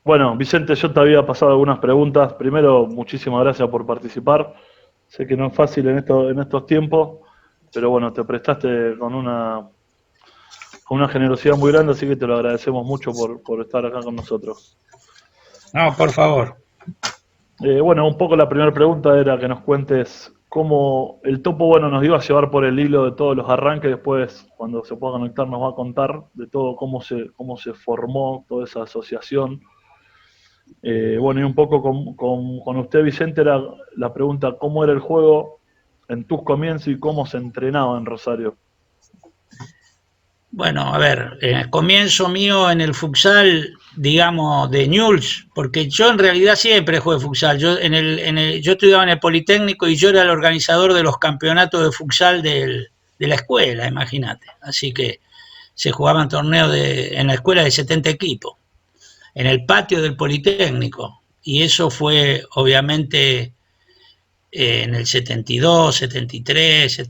Bueno, Vicente, yo te había pasado algunas preguntas. Primero, muchísimas gracias por participar. Sé que no es fácil en estos tiempos, pero bueno, te prestaste con una generosidad muy grande, así que te lo agradecemos mucho por estar acá con nosotros. No, por favor. Bueno, un poco la primera pregunta era que nos cuentes cómo el topo, bueno, nos iba a llevar por el hilo de todos los arranques, después cuando se pueda conectar nos va a contar de todo cómo se formó toda esa asociación. Bueno, y un poco con usted, Vicente, era la pregunta, ¿cómo era el juego en tus comienzos y cómo se entrenaba en Rosario? Bueno, a ver, el comienzo mío en el futsal, digamos, de Newell's, porque yo en realidad siempre jugué futsal. Yo estudiaba en el Politécnico y yo era el organizador de los campeonatos de futsal de la escuela, imagínate. Así que se jugaban torneos en la escuela de 70 equipos, en el patio del Politécnico. Y eso fue, obviamente, en el 72, 73, en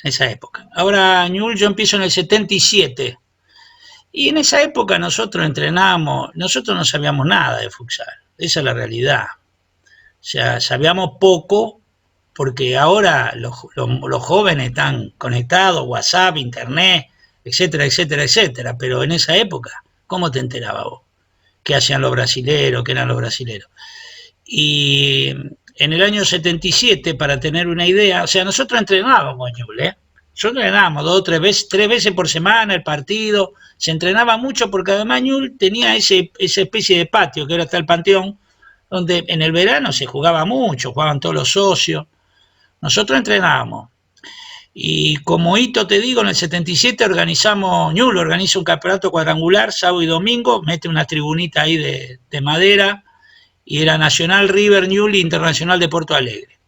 esa época. Ahora, Newell's yo empiezo en el 77. Y en esa época nosotros entrenábamos, nosotros no sabíamos nada de futsal, esa es la realidad. O sea, sabíamos poco porque ahora los jóvenes están conectados, WhatsApp, Internet, etcétera, etcétera, etcétera. Pero en esa época, ¿cómo te enterabas vos? ¿Qué hacían los brasileros? ¿Qué eran los brasileros? Y en el año 77, para tener una idea, o sea, nosotros entrenábamos, ¿eh? Nosotros entrenábamos tres veces por semana el partido, se entrenaba mucho porque además Ñul tenía esa especie de patio que ahora está el Panteón, donde en el verano se jugaba mucho, jugaban todos los socios. Nosotros entrenábamos. Y como hito te digo, en el 77 organizamos, Ñul organiza un campeonato cuadrangular, sábado y domingo, mete una tribunita ahí de madera, y era Nacional River Newell Internacional de Porto Alegre.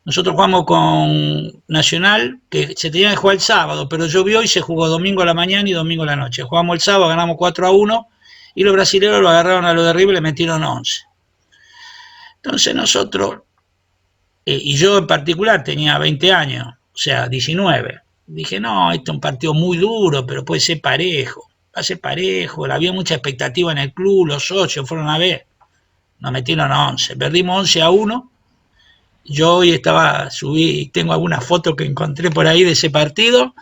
Nosotros jugamos con Nacional, que se tenía que jugar el sábado, pero llovió y se jugó domingo a la mañana y domingo a la noche. Jugamos el sábado, ganamos 4-1 y los brasileños lo agarraron a lo de River y le metieron 11. Entonces nosotros, y yo en particular tenía 20 años, o sea, 19. Dije, no, esto es un partido muy duro, pero puede ser parejo. Va a ser parejo, había mucha expectativa en el club, los socios fueron a ver. Nos metieron 11, perdimos 11-1. Yo hoy tengo algunas fotos que encontré por ahí de ese partido,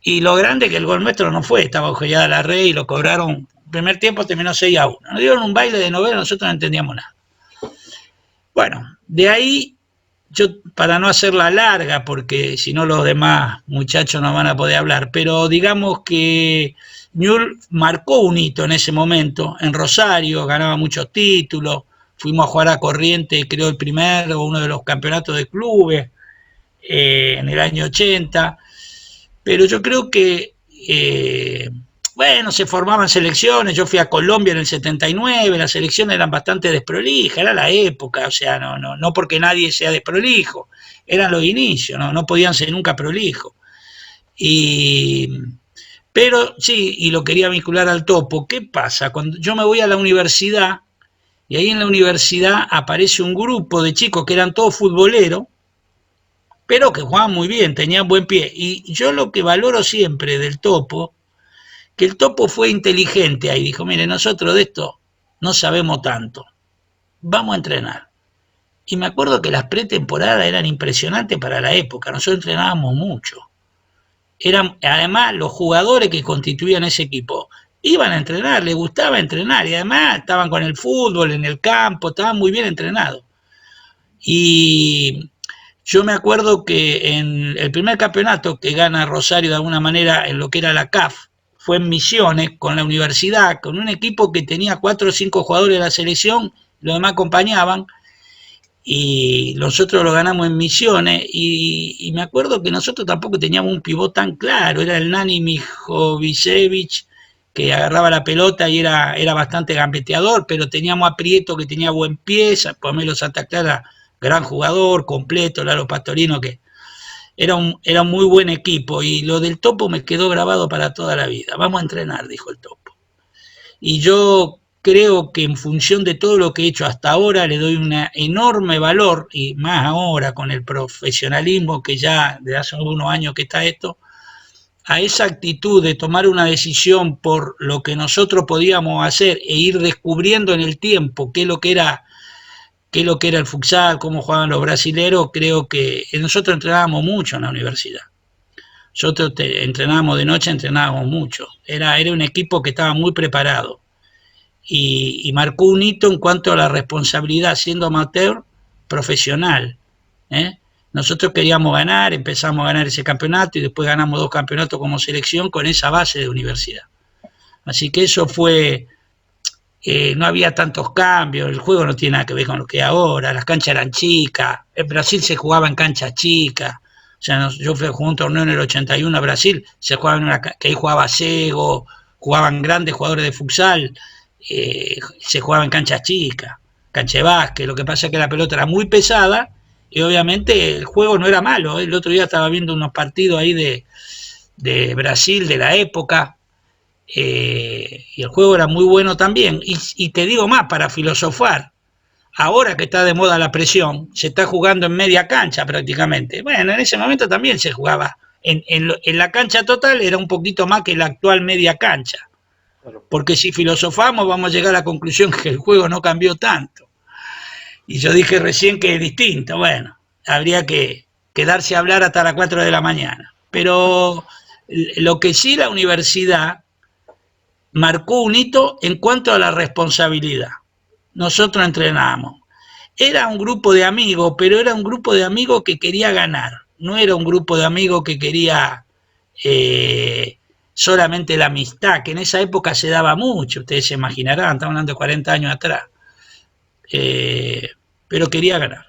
y lo grande que el gol nuestro no fue, estaba ojeada la red y lo cobraron. El primer tiempo terminó 6-1. Nos dieron un baile de novela, nosotros no entendíamos nada. Bueno, de ahí, yo para no hacerla larga, porque si no los demás muchachos no van a poder hablar, pero digamos que Newell marcó un hito en ese momento, en Rosario, ganaba muchos títulos, fuimos a jugar a Corrientes, creo el primero, uno de los campeonatos de clubes, en el año 80, pero yo creo que, bueno, se formaban selecciones, yo fui a Colombia en el 79, las selecciones eran bastante desprolijas, era la época, o sea, no porque nadie sea desprolijo, eran los inicios, no podían ser nunca prolijos. Y, pero sí, y lo quería vincular al topo, ¿qué pasa? Cuando yo me voy a la universidad, y ahí en la universidad aparece un grupo de chicos que eran todos futboleros, pero que jugaban muy bien, tenían buen pie. Y yo lo que valoro siempre del topo, que el topo fue inteligente ahí, dijo, mire, nosotros de esto no sabemos tanto, vamos a entrenar. Y me acuerdo que las pretemporadas eran impresionantes para la época, nosotros entrenábamos mucho. Eran, además, los jugadores que constituían ese equipo iban a entrenar, les gustaba entrenar, y además estaban con el fútbol en el campo, estaban muy bien entrenados. Y yo me acuerdo que en el primer campeonato que gana Rosario de alguna manera en lo que era la CAF, fue en Misiones con la universidad, con un equipo que tenía 4 o 5 jugadores de la selección, los demás acompañaban, y nosotros lo ganamos en Misiones, y me acuerdo que nosotros tampoco teníamos un pivot tan claro, era el Nani Mijovicevic, que agarraba la pelota y era bastante gambeteador, pero teníamos a Prieto que tenía buen pie, Pomelo Santa Clara, gran jugador, completo, Lalo Pastorino, que era un muy buen equipo, y lo del topo me quedó grabado para toda la vida. Vamos a entrenar, dijo el topo. Y yo creo que en función de todo lo que he hecho hasta ahora le doy un enorme valor, y más ahora con el profesionalismo que ya de hace unos años que está esto, a esa actitud de tomar una decisión por lo que nosotros podíamos hacer e ir descubriendo en el tiempo qué es lo que era el futsal, cómo jugaban los brasileros, creo que nosotros entrenábamos mucho en la universidad. Nosotros entrenábamos de noche, entrenábamos mucho. Era un equipo que estaba muy preparado y marcó un hito en cuanto a la responsabilidad, siendo amateur, profesional. ¿eh? Nosotros queríamos ganar, empezamos a ganar ese campeonato y después ganamos 2 campeonatos como selección con esa base de universidad. Así que eso fue, no había tantos cambios, el juego no tiene nada que ver con lo que es ahora, las canchas eran chicas, en Brasil se jugaba en canchas chicas, o sea, yo jugué un torneo en el 81 a Brasil, se jugaba en que ahí jugaba Sego, jugaban grandes jugadores de futsal, se jugaba en canchas chicas, cancha de básquet, lo que pasa es que la pelota era muy pesada y obviamente el juego no era malo. El otro día estaba viendo unos partidos ahí de Brasil de la época, y el juego era muy bueno también. Y te digo más, para filosofar, ahora que está de moda la presión, se está jugando en media cancha prácticamente. Bueno, en ese momento también se jugaba. En la cancha total era un poquito más que la actual media cancha. Porque si filosofamos vamos a llegar a la conclusión que el juego no cambió tanto. Y yo dije recién que es distinto. Bueno, habría que quedarse a hablar hasta las 4 de la mañana. Pero lo que sí, la universidad marcó un hito en cuanto a la responsabilidad. Nosotros entrenábamos. Era un grupo de amigos, pero era un grupo de amigos que quería ganar. No era un grupo de amigos que quería solamente la amistad, que en esa época se daba mucho, ustedes se imaginarán, estamos hablando de 40 años atrás. Pero quería ganar.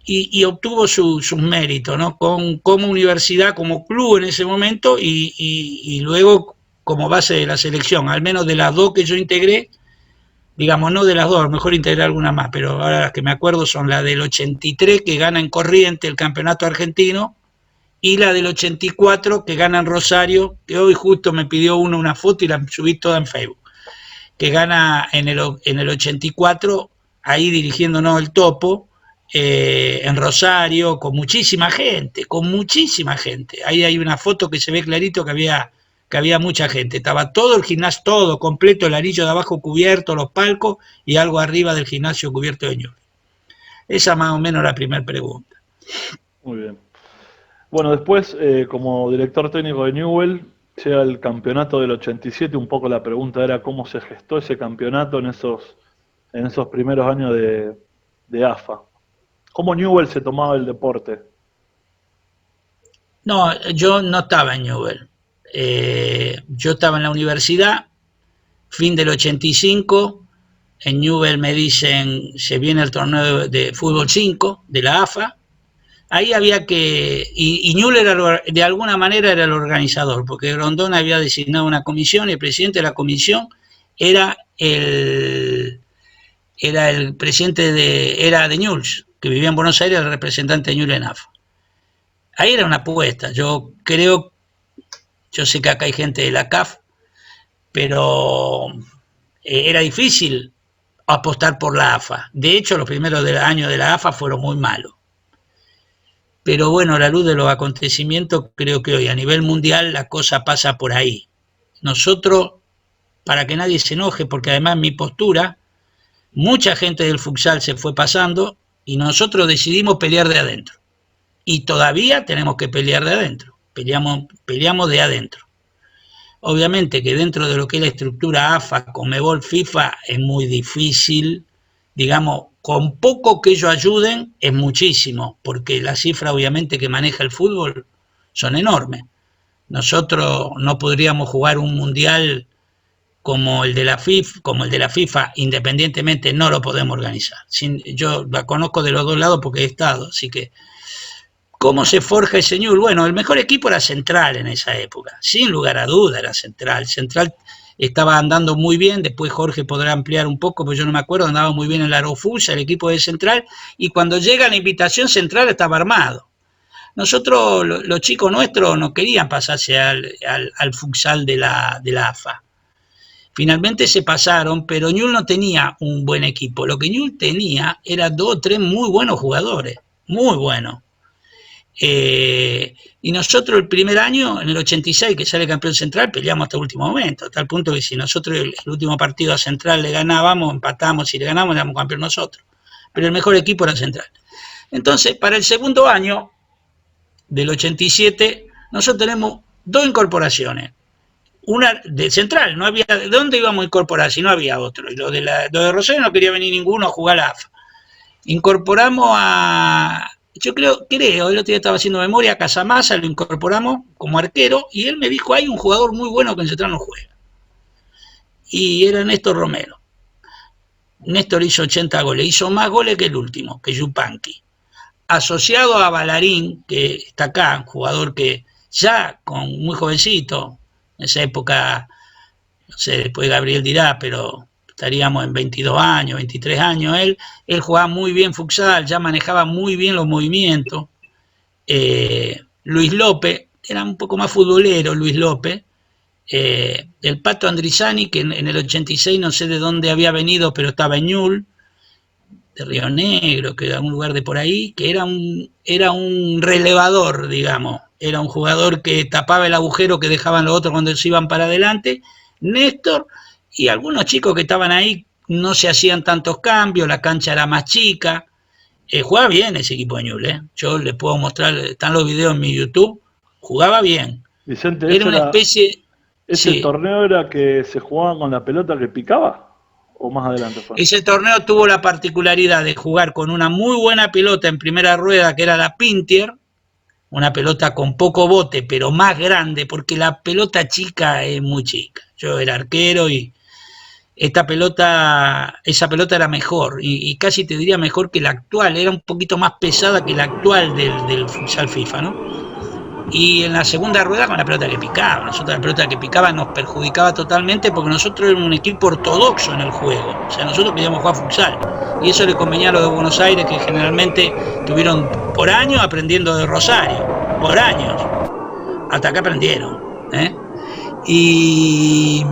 Y obtuvo sus méritos, ¿no? Como universidad, como club en ese momento y luego como base de la selección, al menos de las 2 que yo integré, digamos, no de las 2, a lo mejor integré alguna más, pero ahora las que me acuerdo son la del 83 que gana en Corrientes el campeonato argentino y la del 84 que gana en Rosario, que hoy justo me pidió uno una foto y la subí toda en Facebook, que gana en el 84, ahí dirigiéndonos el Topo, en Rosario, con muchísima gente. Ahí hay una foto que se ve clarito que había mucha gente. Estaba todo el gimnasio, todo completo, el anillo de abajo cubierto, los palcos y algo arriba del gimnasio cubierto de ñuble. Esa más o menos la primera pregunta. Muy bien. Bueno, después, como director técnico de Newell, llega el campeonato del 87. Un poco la pregunta era cómo se gestó ese campeonato en esos primeros años de AFA. ¿Cómo Newell se tomaba el deporte? No, yo no estaba en Newell. Yo estaba en la universidad, fin del 85. En Newell me dicen, se viene el torneo de fútbol 5 de la AFA. Ahí había que, y Newell era, de alguna manera era el organizador, porque Grondón había designado una comisión y el presidente de la comisión era el presidente era de Newell's, que vivía en Buenos Aires, el representante de Newell en AFA. Ahí era una apuesta. Yo sé que acá hay gente de la CAF, pero era difícil apostar por la AFA. De hecho, los primeros años de la AFA fueron muy malos. Pero bueno, a la luz de los acontecimientos, creo que hoy a nivel mundial la cosa pasa por ahí. Nosotros, para que nadie se enoje, porque además mi postura, mucha gente del futsal se fue pasando y nosotros decidimos pelear de adentro. Y todavía tenemos que pelear de adentro. Peleamos de adentro. Obviamente que dentro de lo que es la estructura AFA, Conmebol, FIFA, es muy difícil, digamos, con poco que ellos ayuden es muchísimo, porque las cifras obviamente que maneja el fútbol son enormes. Nosotros no podríamos jugar un mundial como el de la FIFA, independientemente no lo podemos organizar. Yo la conozco de los 2 lados porque he estado, así que ¿cómo se forja ese Newell's? Bueno, el mejor equipo era Central en esa época, sin lugar a duda era Central. Central estaba andando muy bien, después Jorge podrá ampliar un poco, porque yo no me acuerdo, andaba muy bien en la Aerofusa, el equipo de Central, y cuando llega la invitación Central estaba armado. Nosotros, los chicos nuestros, no querían pasarse al futsal de la AFA. Finalmente se pasaron, pero Newell's no tenía un buen equipo. Lo que Newell's tenía era 2 o 3 muy buenos jugadores, muy buenos. Y nosotros el primer año, en el 86, que sale campeón Central, peleamos hasta el último momento, a tal punto que si nosotros el último partido a Central le ganábamos, empatamos, si le ganamos, éramos campeón nosotros. Pero el mejor equipo era Central. Entonces, para el segundo año del 87, nosotros tenemos 2 incorporaciones. Una de Central, no había de dónde íbamos a incorporar si no había otro. Y lo de Rosario no quería venir ninguno a jugar a la AFA. Incorporamos a, yo creo, el otro día estaba haciendo memoria, a Casamasa, lo incorporamos como arquero, y él me dijo, hay un jugador muy bueno que en Central no juega. Y era Néstor Romero. Néstor hizo 80 goles, hizo más goles que el último, que Yupanqui. Asociado a Ballarín, que está acá, un jugador que ya con muy jovencito, en esa época, no sé, después Gabriel dirá, pero estaríamos en 22 años, 23 años, él jugaba muy bien futsal, ya manejaba muy bien los movimientos. Luis López, era un poco más futbolero Luis López. El Pato Andrizani, que en el 86 no sé de dónde había venido, pero estaba en Ñul, de Río Negro, que de algún lugar de por ahí, que era un relevador, digamos, era un jugador que tapaba el agujero que dejaban los otros cuando se iban para adelante. Néstor y algunos chicos que estaban ahí, no se hacían tantos cambios, la cancha era más chica. Jugaba bien ese equipo de Ñuble, yo les puedo mostrar, están los videos en mi YouTube, jugaba bien. Vicente, era una especie... ¿Ese torneo era que se jugaba con la pelota que picaba? ¿O más adelante fue? Ese torneo tuvo la particularidad de jugar con una muy buena pelota en primera rueda, que era la Pintier, una pelota con poco bote, pero más grande, porque la pelota chica es muy chica. Yo era arquero y esa pelota era mejor, y casi te diría mejor que la actual, era un poquito más pesada que la actual del futsal FIFA, ¿no? Y en la segunda rueda con la pelota que picaba. Nosotros la pelota que picaba nos perjudicaba totalmente porque nosotros éramos un equipo ortodoxo en el juego. O sea, nosotros queríamos jugar futsal. Y eso le convenía a los de Buenos Aires, que generalmente tuvieron por años aprendiendo de Rosario. Por años. Hasta que aprendieron. Y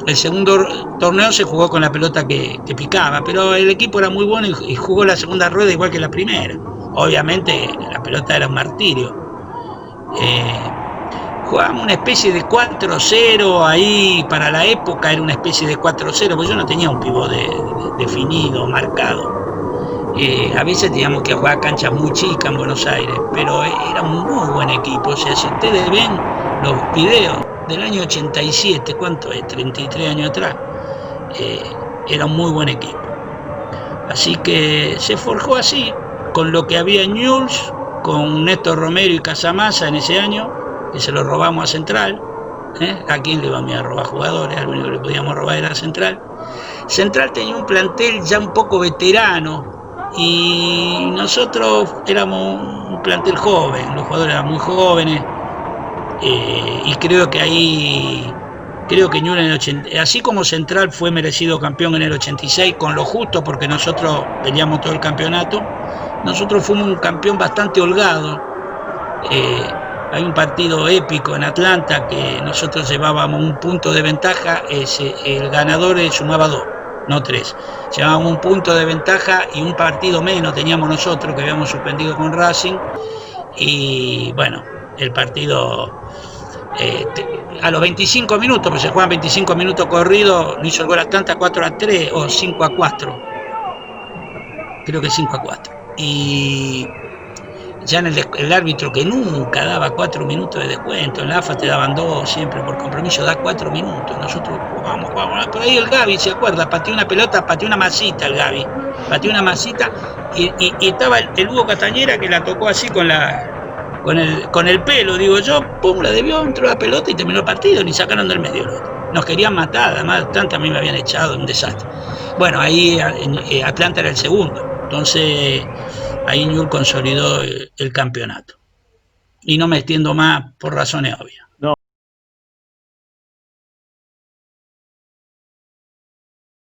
el segundo torneo se jugó con la pelota que picaba. Pero el equipo era muy bueno y jugó la segunda rueda igual que la primera. Obviamente la pelota era un martirio. Jugábamos una especie de 4-0 ahí, para la época era una especie de 4-0, porque yo no tenía un pivot definido, marcado. A veces teníamos que jugar canchas muy chicas en Buenos Aires, pero era un muy buen equipo. O sea, si ustedes ven los videos del año 87, ¿cuánto es? 33 años atrás, era un muy buen equipo. Así que se forjó así, con lo que había en Newell's, con Néstor Romero y Casamasa en ese año, que se lo robamos a Central. ¿A quién le íbamos a robar jugadores? Al único que le podíamos robar era Central. Central tenía un plantel ya un poco veterano y nosotros éramos un plantel joven, los jugadores eran muy jóvenes, y creo que Ñuble en el 80, así como Central fue merecido campeón en el 86 con lo justo, porque nosotros peleamos todo el campeonato, nosotros fuimos un campeón bastante holgado. Hay un partido épico en Atlanta que nosotros llevábamos un punto de ventaja, el ganador sumaba 2, no 3. Llevábamos un punto de ventaja y un partido menos teníamos nosotros, que habíamos suspendido con Racing. Y bueno, el partido, a los 25 minutos, pues se juegan 25 minutos corridos, no hizo el gol Atlanta 4-3 o 5-4. Creo que 5-4. Y ya en el árbitro, que nunca daba 4 minutos de descuento, en la AFA te daban 2 siempre por compromiso, da 4 minutos. Nosotros jugamos. Por ahí el Gaby, ¿se acuerda? Pateó una pelota, pateó una masita el Gaby. Pateó una masita y estaba el Hugo Castañera, que la tocó así con el pelo, digo yo, pum, la debió, entró la pelota y terminó el partido, ni sacaron del medio el otro. Nos querían matar, además, tanto a mí me habían echado, un desastre. Bueno, ahí Atlanta era el segundo. Entonces, ahí Ñuble consolidó el campeonato. Y no me extiendo más por razones obvias.